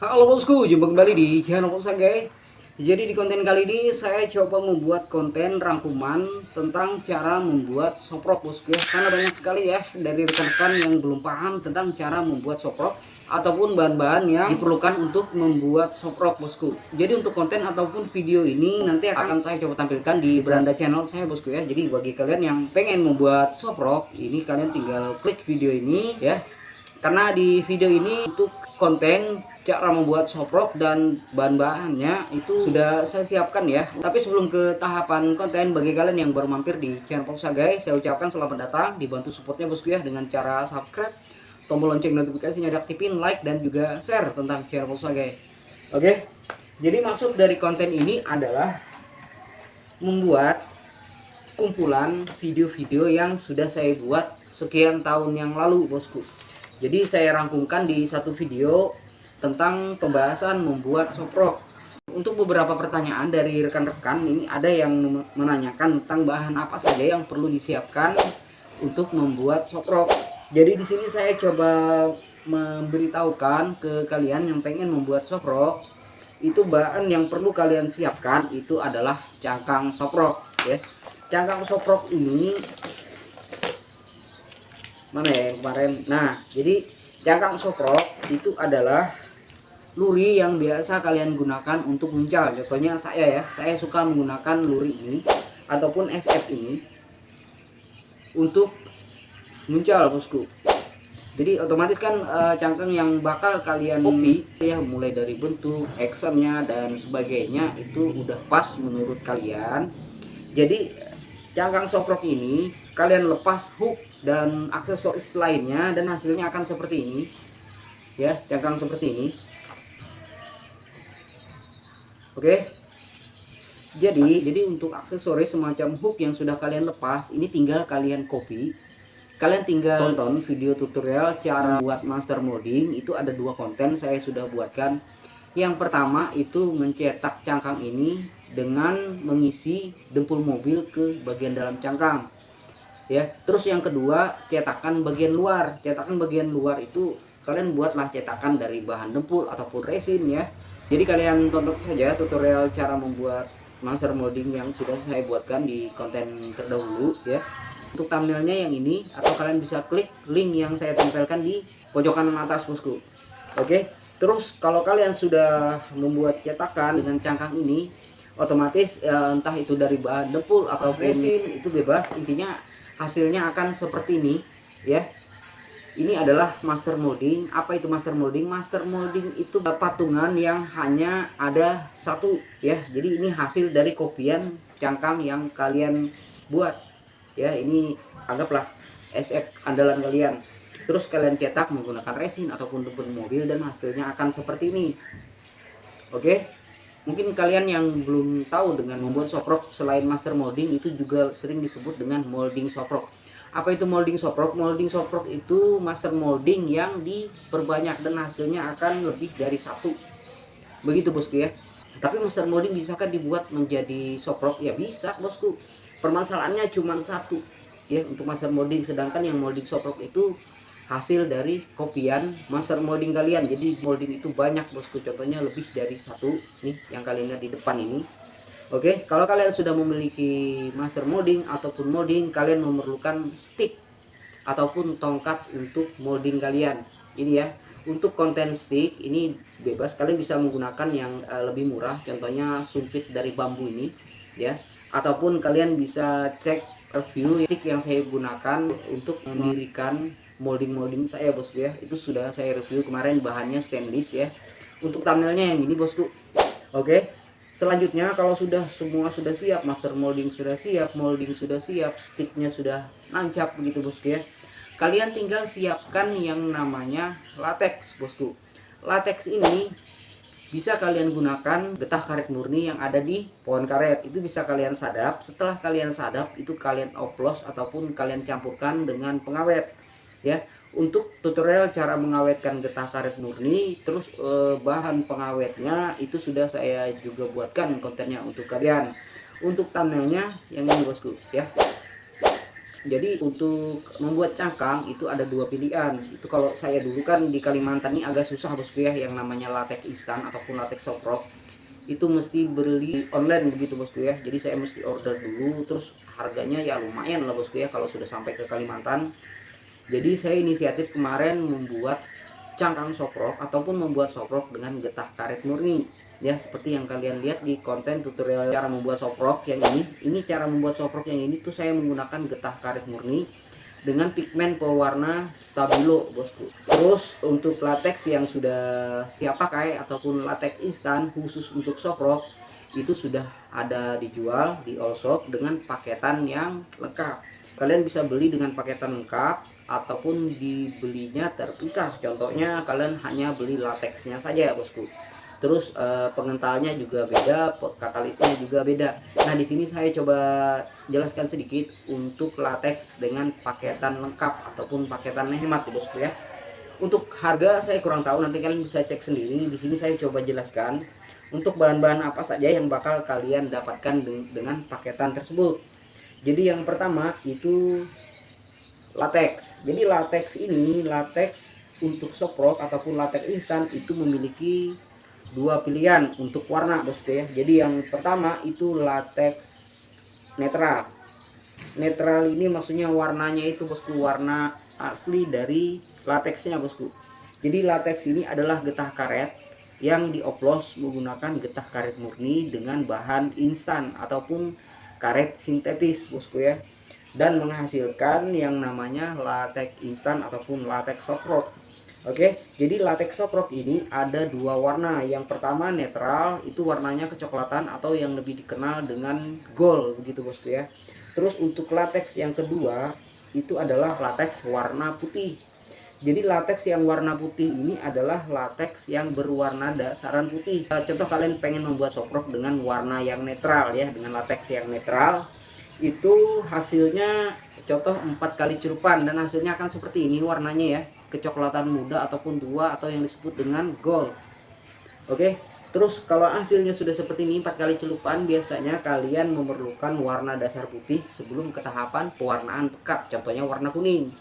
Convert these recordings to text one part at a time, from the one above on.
Halo bosku, jumpa kembali di channel Sagai. Jadi di konten kali ini saya coba membuat konten rangkuman tentang cara membuat soprok bosku ya. Karena banyak sekali ya dari rekan-rekan yang belum paham tentang cara membuat soprok ataupun bahan-bahan yang diperlukan untuk membuat soprok bosku. Jadi untuk konten ataupun video ini nanti akan saya coba tampilkan di beranda channel saya bosku ya. Jadi bagi kalian yang pengen membuat soprok, ini kalian tinggal klik video ini ya. Karena di video ini untuk konten cara membuat soprok dan bahan-bahannya itu sudah saya siapkan ya. Tapi sebelum ke tahapan konten, bagi kalian yang baru mampir di channel Sagai, saya ucapkan selamat datang, dibantu supportnya bosku ya dengan cara subscribe, tombol lonceng notifikasinya diaktifin, like dan juga share tentang channel Sagai. Oke. Jadi maksud dari konten ini adalah membuat kumpulan video-video yang sudah saya buat sekian tahun yang lalu bosku. Jadi saya rangkumkan di satu video tentang pembahasan membuat soprok. Untuk beberapa pertanyaan dari rekan-rekan ini ada yang menanyakan tentang bahan apa saja yang perlu disiapkan untuk membuat soprok. Jadi di sini saya coba memberitahukan ke kalian yang pengen membuat soprok, itu bahan yang perlu kalian siapkan itu adalah cangkang soprok ya. Cangkang soprok ini mana ya yang kemarin. Nah, jadi cangkang soprok itu adalah luri yang biasa kalian gunakan untuk muncal. Contohnya saya suka menggunakan luri ini ataupun SF ini untuk muncal bosku. Jadi otomatis kan cangkang yang bakal kalian copy ya, mulai dari bentuk, actionnya dan sebagainya itu udah pas menurut kalian. Jadi cangkang soprok ini kalian lepas hook dan aksesoris lainnya dan hasilnya akan seperti ini ya, cangkang seperti ini. Oke. Jadi untuk aksesoris semacam hook yang sudah kalian lepas, ini tinggal kalian copy. Kalian tinggal tonton video tutorial cara buat master molding, itu ada dua konten saya sudah buatkan. Yang pertama itu mencetak cangkang ini dengan mengisi dempul mobil ke bagian dalam cangkang. Ya, terus yang kedua cetakan bagian luar. Cetakan bagian luar itu kalian buatlah cetakan dari bahan dempul ataupun resin ya. Jadi kalian tonton saja tutorial cara membuat master molding yang sudah saya buatkan di konten terdahulu ya. Untuk thumbnailnya yang ini, atau kalian bisa klik link yang saya tempelkan di pojokan atas bosku. Oke. Terus kalau kalian sudah membuat cetakan dengan cangkang ini, otomatis entah itu dari bahan dempul atau resin itu bebas, intinya hasilnya akan seperti ini ya. Ini adalah master molding. Apa itu master molding? Master molding itu patungan yang hanya ada satu ya. Jadi ini hasil dari kopian cangkang yang kalian buat ya. Ini anggaplah SF andalan kalian. Terus kalian cetak menggunakan resin ataupun dempul mobil dan hasilnya akan seperti ini. Oke. Mungkin kalian yang belum tahu dengan membuat soprok, selain master molding itu juga sering disebut dengan molding soprok. Apa itu molding soprok? Molding soprok itu master molding yang diperbanyak dan hasilnya akan lebih dari satu. Begitu bosku ya. Tapi master molding bisakah dibuat menjadi soprok? Ya bisa bosku. Permasalahannya cuma satu ya untuk master molding, sedangkan yang molding soprok itu hasil dari kopian master molding kalian. Jadi molding itu banyak bosku, contohnya lebih dari satu nih yang kalian lihat di depan ini. Oke, kalau kalian sudah memiliki master molding ataupun molding, kalian memerlukan stick ataupun tongkat untuk molding kalian. Ini ya, untuk konten stick ini bebas, kalian bisa menggunakan yang lebih murah, contohnya sumpit dari bambu ini ya. Ataupun kalian bisa cek review stick yang saya gunakan untuk mendirikan molding saya bosku ya. Itu sudah saya review kemarin, bahannya stainless ya. Untuk thumbnailnya yang ini bosku. Oke. Selanjutnya kalau semua sudah siap, master molding sudah siap, molding sudah siap, sticknya sudah nancap begitu bosku ya. Kalian tinggal siapkan yang namanya latex bosku. Latex ini bisa kalian gunakan getah karet murni yang ada di pohon karet. Itu bisa kalian sadap. Setelah kalian sadap itu kalian oplos ataupun kalian campurkan dengan pengawet ya. Untuk tutorial cara mengawetkan getah karet murni, terus bahan pengawetnya itu sudah saya juga buatkan kontennya untuk kalian. Untuk thumbnailnya yang ini bosku ya. Jadi untuk membuat cangkang itu ada dua pilihan. Itu kalau saya dulu kan di Kalimantan ini agak susah bosku ya, yang namanya latex instan ataupun latex soprok itu mesti beli online begitu bosku ya. Jadi saya mesti order dulu, terus harganya ya lumayan lah bosku ya kalau sudah sampai ke Kalimantan. Jadi saya inisiatif kemarin membuat cangkang soprok ataupun membuat soprok dengan getah karet murni ya, seperti yang kalian lihat di konten tutorial cara membuat soprok yang ini cara membuat soprok yang ini tuh saya menggunakan getah karet murni dengan pigmen pewarna stabilo bosku. Terus untuk latex yang sudah siap pakai ataupun latex instan khusus untuk soprok itu sudah ada dijual di all shop dengan paketan yang lengkap. Kalian bisa beli dengan paketan lengkap ataupun dibelinya terpisah. Contohnya kalian hanya beli latexnya saja bosku. Terus pengentalnya juga beda, katalisnya juga beda. Nah, di sini saya coba jelaskan sedikit untuk latex dengan paketan lengkap ataupun paketan hemat bosku ya. Untuk harga saya kurang tahu, nanti kalian bisa cek sendiri. Di sini saya coba jelaskan untuk bahan-bahan apa saja yang bakal kalian dapatkan dengan paketan tersebut. Jadi yang pertama itu latex. Jadi latex ini, latex untuk soprok ataupun latex instan itu memiliki dua pilihan untuk warna bosku ya. Jadi yang pertama itu latex netral. Netral ini maksudnya warnanya itu bosku warna asli dari latexnya bosku. Jadi latex ini adalah getah karet yang dioplos menggunakan getah karet murni dengan bahan instan ataupun karet sintetis bosku ya, dan menghasilkan yang namanya latex instan ataupun latex soprok. Oke, jadi latex soprok ini ada dua warna. Yang pertama netral, itu warnanya kecoklatan atau yang lebih dikenal dengan gold begitu bosku ya. Terus untuk latex yang kedua itu adalah latex warna putih. Jadi latex yang warna putih ini adalah latex yang berwarna dasaran putih. Contoh kalian pengen membuat soprok dengan warna yang netral ya, dengan latex yang netral, itu hasilnya contoh 4 kali celupan dan hasilnya akan seperti ini warnanya ya, kecoklatan muda ataupun tua atau yang disebut dengan gold. Oke, terus kalau hasilnya sudah seperti ini 4 kali celupan, biasanya kalian memerlukan warna dasar putih sebelum ke tahapan pewarnaan pekat, contohnya warna kuning.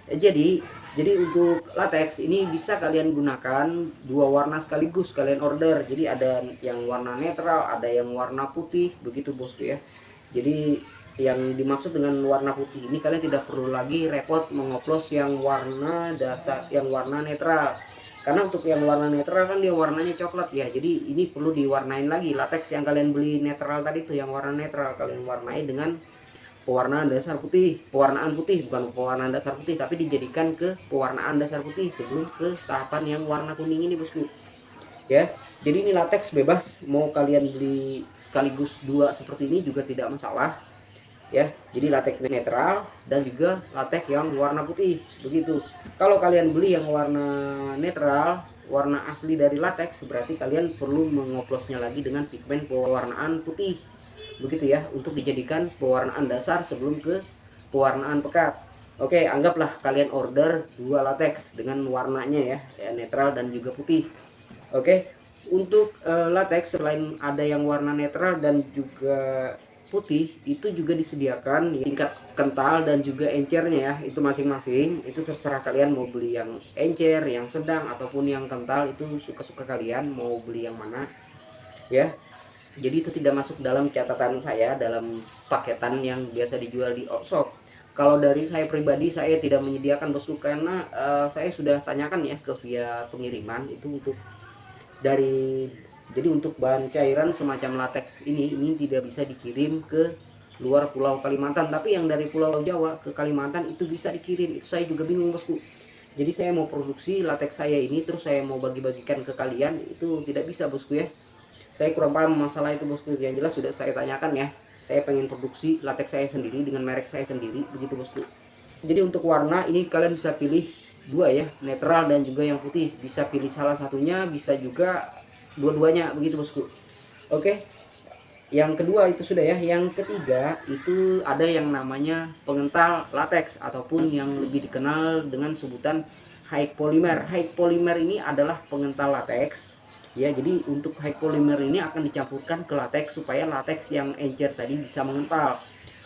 Jadi untuk latex ini bisa kalian gunakan dua warna sekaligus kalian order. Jadi ada yang warna netral, ada yang warna putih begitu bosku ya. Jadi yang dimaksud dengan warna putih ini kalian tidak perlu lagi repot mengoplos yang warna dasar, yang warna netral. Karena untuk yang warna netral kan dia warnanya coklat ya. Jadi ini perlu diwarnain lagi. Latex yang kalian beli netral tadi tuh yang warna netral kalian warnai dengan pewarnaan dasar putih, pewarnaan putih, bukan pewarnaan dasar putih, tapi dijadikan ke pewarnaan dasar putih sebelum ke tahapan yang warna kuning ini bosku ya. Jadi ini latex bebas, mau kalian beli sekaligus dua seperti ini juga tidak masalah ya. Jadi latex netral dan juga latex yang warna putih begitu. Kalau kalian beli yang warna netral, warna asli dari latex, berarti kalian perlu mengoplosnya lagi dengan pigmen pewarnaan putih begitu ya, untuk dijadikan pewarnaan dasar sebelum ke pewarnaan pekat. Oke, anggaplah kalian order dua latex dengan warnanya ya, netral dan juga putih. Oke, untuk latex selain ada yang warna netral dan juga putih, itu juga disediakan tingkat kental dan juga encernya ya, itu masing-masing. Itu terserah kalian mau beli yang encer, yang sedang ataupun yang kental, itu suka-suka kalian mau beli yang mana ya. Jadi itu tidak masuk dalam catatan saya dalam paketan yang biasa dijual di shop. Kalau dari saya pribadi, saya tidak menyediakan bosku, karena saya sudah tanyakan ya ke via pengiriman itu untuk dari, jadi untuk bahan cairan semacam latex ini tidak bisa dikirim ke luar pulau Kalimantan, tapi yang dari Pulau Jawa ke Kalimantan itu bisa dikirim. Itu saya juga bingung bosku. Jadi saya mau produksi latex saya ini terus saya mau bagi-bagikan ke kalian, itu tidak bisa bosku ya. Saya kurang paham masalah itu bosku. Yang jelas sudah saya tanyakan ya, saya pengen produksi latex saya sendiri dengan merek saya sendiri begitu bosku. Jadi untuk warna ini kalian bisa pilih dua ya, netral dan juga yang putih. Bisa pilih salah satunya, bisa juga dua-duanya begitu bosku. Oke, yang kedua itu sudah ya. Yang ketiga itu ada yang namanya pengental latex ataupun yang lebih dikenal dengan sebutan high polymer. High polymer ini adalah pengental latex ya. Jadi untuk high polymer ini akan dicampurkan ke latex supaya latex yang encer tadi bisa mengental.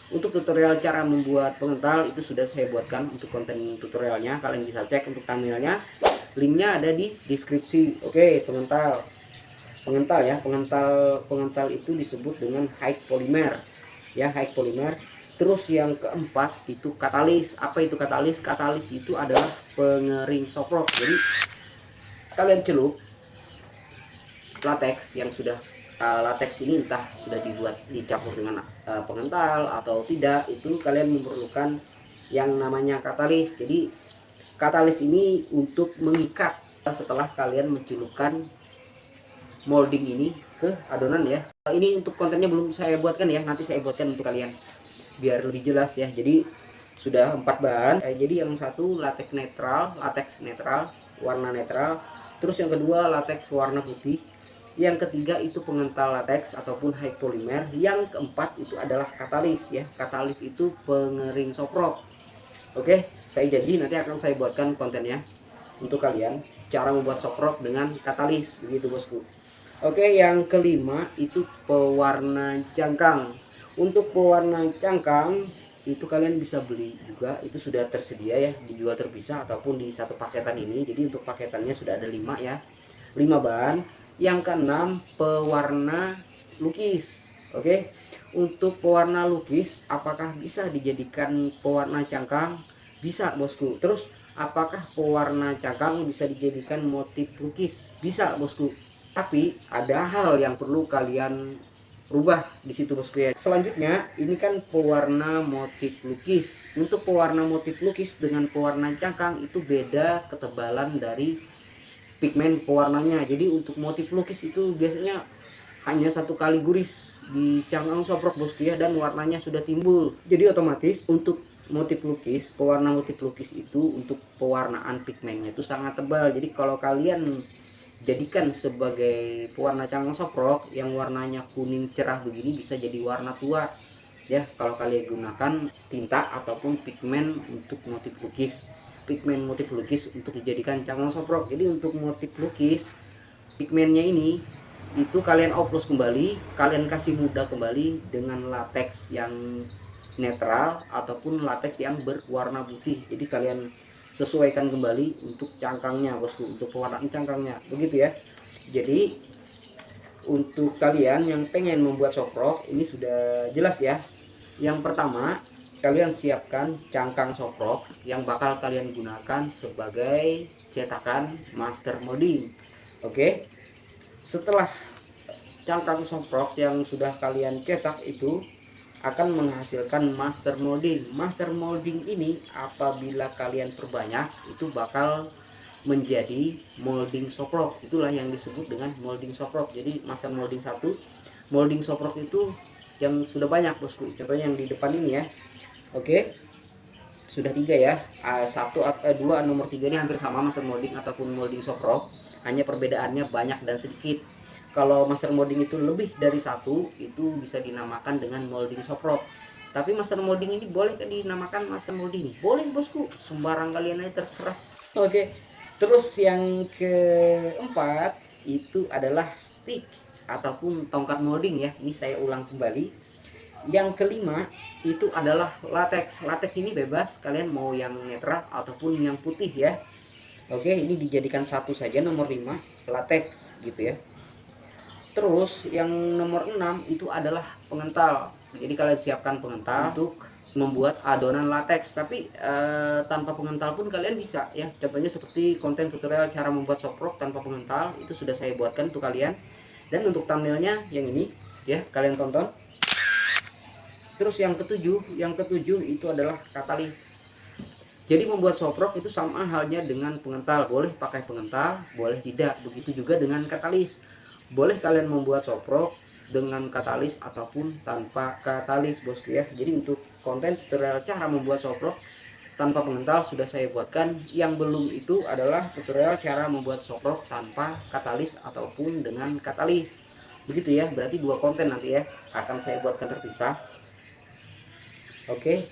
Untuk tutorial cara membuat pengental itu sudah saya buatkan untuk konten tutorialnya, kalian bisa cek untuk thumbnailnya, linknya ada di deskripsi. Oke, pengental ya, pengental itu disebut dengan high polymer ya, high polymer. Terus yang keempat itu katalis. Apa itu katalis? Katalis itu adalah pengering soprok. Jadi kalian celup latex yang sudah latex ini entah sudah dicampur dengan pengental atau tidak, itu kalian memerlukan yang namanya katalis. Jadi katalis ini untuk mengikat setelah kalian mencelupkan molding ini ke adonan ya. Ini untuk kontennya belum saya buatkan ya, nanti saya buatkan untuk kalian biar lebih jelas ya. Jadi sudah 4 bahan. Jadi yang satu latex netral warna netral, terus yang kedua latex warna putih, yang ketiga itu pengental latex ataupun high polymer, yang keempat itu adalah katalis ya. Katalis itu pengering soprok. Oke, saya janji nanti akan saya buatkan kontennya untuk kalian, cara membuat soprok dengan katalis, begitu bosku. Oke, yang kelima itu pewarna cangkang. Untuk pewarna cangkang itu kalian bisa beli juga, itu sudah tersedia ya, dijual terpisah ataupun di satu paketan ini. Jadi untuk paketannya sudah ada 5 ya, 5 bahan. Yang keenam pewarna lukis. Oke, untuk pewarna lukis apakah bisa dijadikan pewarna cangkang? Bisa bosku. Terus apakah pewarna cangkang bisa dijadikan motif lukis? Bisa bosku. Tapi ada hal yang perlu kalian rubah di situ bosku ya. Selanjutnya ini kan pewarna motif lukis. Untuk pewarna motif lukis dengan pewarna cangkang itu beda ketebalan dari pigmen pewarnanya. Jadi untuk motif lukis itu biasanya hanya 1 kali guris di cangkang soprok bosku ya, dan warnanya sudah timbul. Jadi otomatis untuk motif lukis, pewarna motif lukis itu untuk pewarnaan pigmennya itu sangat tebal. Jadi kalau kalian jadikan sebagai pewarna cangkang soprok yang warnanya kuning cerah begini, bisa jadi warna tua ya kalau kalian gunakan tinta ataupun pigmen untuk motif lukis. Pigmen motif lukis untuk dijadikan cangkang soprok. Jadi untuk motif lukis pigmennya ini itu kalian oplos kembali, kalian kasih muda kembali dengan latex yang netral ataupun latex yang berwarna putih. Jadi kalian sesuaikan kembali untuk cangkangnya bosku, untuk pewarnaan cangkangnya, begitu ya. Jadi untuk kalian yang pengen membuat soprok ini sudah jelas ya. Yang pertama, kalian siapkan cangkang soprok yang bakal kalian gunakan sebagai cetakan master molding. Oke, setelah cangkang soprok yang sudah kalian cetak itu akan menghasilkan master molding. Master molding ini apabila kalian perbanyak itu bakal menjadi molding soprok. Itulah yang disebut dengan molding soprok. Jadi master molding 1, molding soprok itu yang sudah banyak bosku. Contohnya yang di depan ini ya. Oke, sudah 3 ya. 2 nomor 3 ini hampir sama master molding ataupun molding soprok, hanya perbedaannya banyak dan sedikit. Kalau master molding itu lebih dari 1 itu bisa dinamakan dengan molding soprok. Tapi master molding ini boleh dinamakan master molding? Boleh bosku, sembarang kalian aja terserah. Oke, terus yang keempat itu adalah stick ataupun tongkat molding ya. Ini saya ulang kembali. Yang kelima itu adalah latex. Latex ini bebas, kalian mau yang netral ataupun yang putih ya. Oke, ini dijadikan satu saja, nomor 5 latex gitu ya. Terus yang nomor 6 itu adalah pengental. Jadi kalian siapkan pengental untuk membuat adonan latex. Tapi tanpa pengental pun kalian bisa ya. Contohnya seperti konten tutorial cara membuat soprok tanpa pengental itu sudah saya buatkan untuk kalian. Dan untuk thumbnailnya yang ini ya, kalian tonton. Terus yang ketujuh itu adalah katalis. Jadi membuat soprok itu sama halnya dengan pengental. Boleh pakai pengental, boleh tidak. Begitu juga dengan katalis. Boleh kalian membuat soprok dengan katalis ataupun tanpa katalis bosku ya. Jadi untuk konten tutorial cara membuat soprok tanpa pengental sudah saya buatkan. Yang belum itu adalah tutorial cara membuat soprok tanpa katalis ataupun dengan katalis. Begitu ya, berarti 2 konten nanti ya akan saya buatkan terpisah. Oke,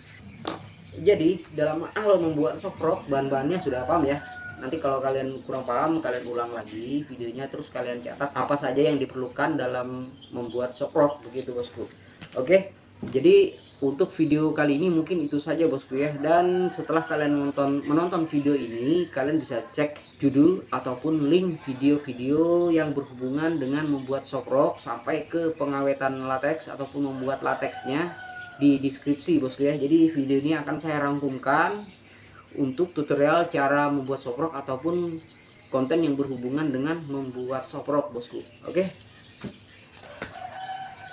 jadi dalam hal membuat soprok bahan-bahannya sudah paham ya. Nanti kalau kalian kurang paham, kalian ulang lagi videonya, terus kalian catat apa saja yang diperlukan dalam membuat soprok, begitu bosku. Oke, jadi Untuk video kali ini mungkin itu saja bosku ya. Dan setelah kalian menonton video ini, kalian bisa cek judul ataupun link video-video yang berhubungan dengan membuat sokrok sampai ke pengawetan latex ataupun membuat latexnya di deskripsi bosku ya. Jadi video ini akan saya rangkumkan untuk tutorial cara membuat sokrok ataupun konten yang berhubungan dengan membuat sokrok bosku. Oke.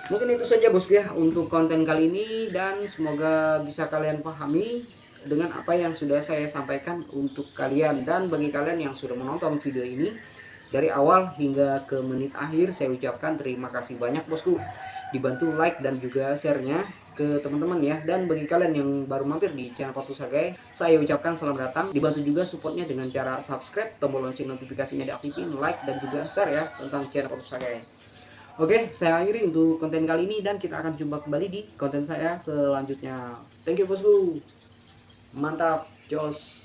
Mungkin itu saja bosku ya untuk konten kali ini, dan semoga bisa kalian pahami dengan apa yang sudah saya sampaikan untuk kalian. Dan bagi kalian yang sudah menonton video ini dari awal hingga ke menit akhir, saya ucapkan terima kasih banyak bosku. Dibantu like dan juga share-nya ke teman-teman ya. Dan bagi kalian yang baru mampir di channel Patu Sagai, saya ucapkan selamat datang. Dibantu juga supportnya dengan cara subscribe, tombol lonceng notifikasinya diaktifin, like dan juga share ya tentang channel Patu Sagai. Oke, saya akhiri untuk konten kali ini, dan kita akan jumpa kembali di konten saya selanjutnya. Thank you bosku. Mantap, jos.